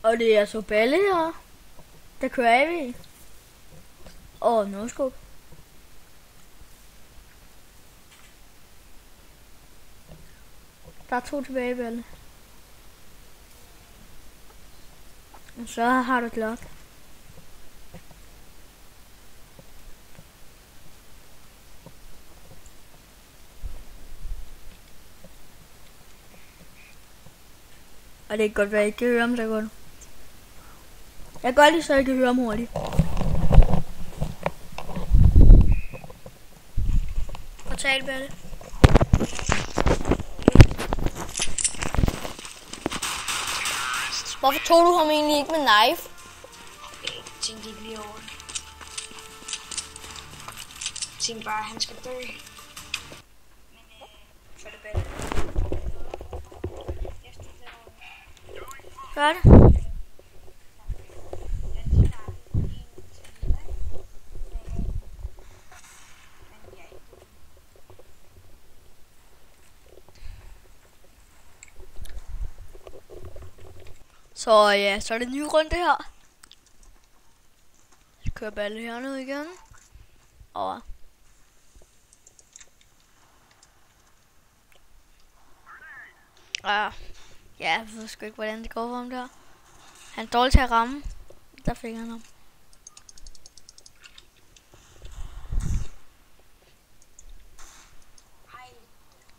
Og det er så balle her. Der kører vi. Og no-scope. Der er 2 tilbage, Balle. Og så har du Glock. Og det kan godt være, at I ikke kan høre ham så godt. Jeg kan godt lide, så jeg kan høre ham hurtigt. Fortal, Balle. Hvorfor tog du ham egentlig ikke med knife? Jeg tænkte ikke lige over det. Jeg tænkte bare, at han skal dø. Så er det Balle. Gør det. Så ja, så er det en ny runde her. Så kører Balle hernede igen. Og ja, jeg ved sgu ikke, hvordan det går for ham der. Han er dårlig til at ramme. Der fik han ham.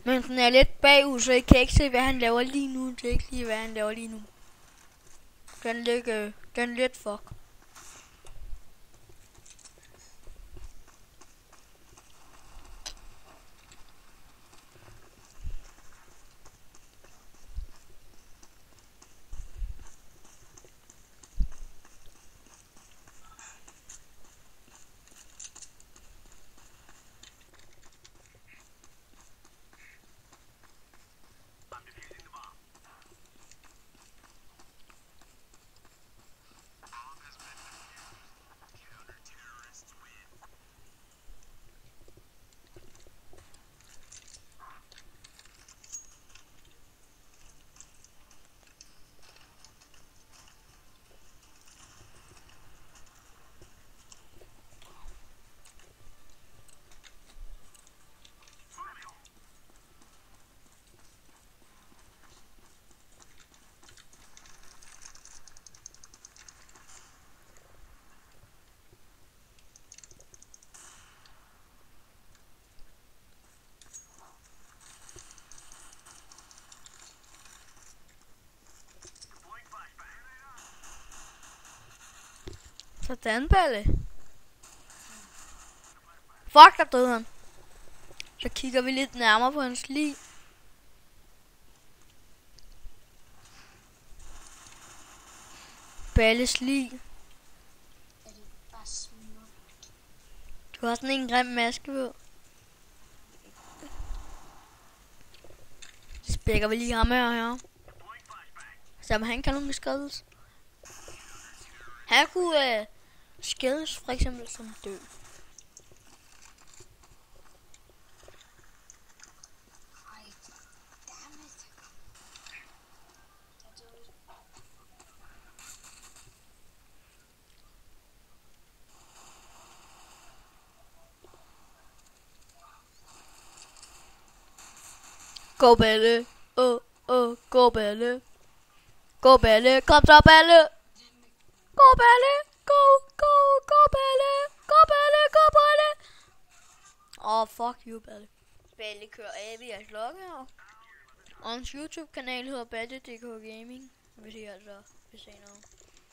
Men den er lidt bagud, så jeg kan ikke se, hvad han laver lige nu. Det er ikke lige, hvad han laver lige nu. Den er lidt fuck. Sådan, Balle. Fuck, der døde han. Så kigger vi lidt nærmere på hans lig. Balles lig. Er det bare smukt? Du har sådan en grim maske på. Så spækker vi lige ham her. Så han kan nogle skades. Han kunne skades for eksempel som død. Ej, dammit. Det er dødt. Gå Balle. Gå Balle. Gå Balle. Kom så Balle. Gå Balle. Gå Balle. Gå Balle. Gå Balle. Fuck you Balle. Balle kører af via klokke her. Og hans YouTube-kanal hedder Balle.dk Gaming. Hvis I altså vil se noget.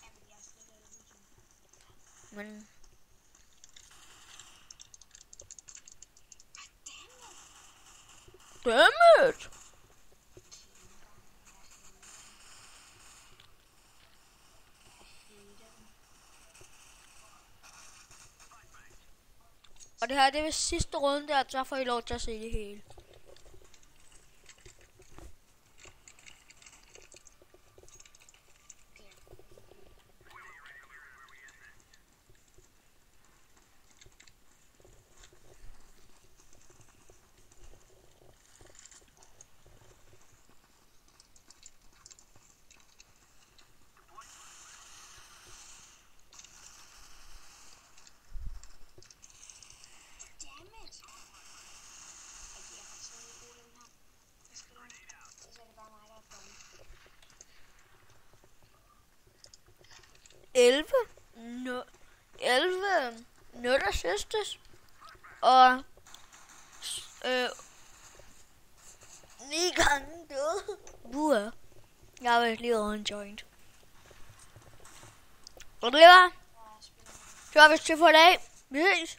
Jamen, jeg er slet ikke video. Men dammit! Og det her det er ved sidste runde der, så får I lov til at se det hele. 11. 11 0 assists. Og 9 gange døde. Buah. Jeg har vist lige over en joint. Og det var vist til for i dag. Vi ses.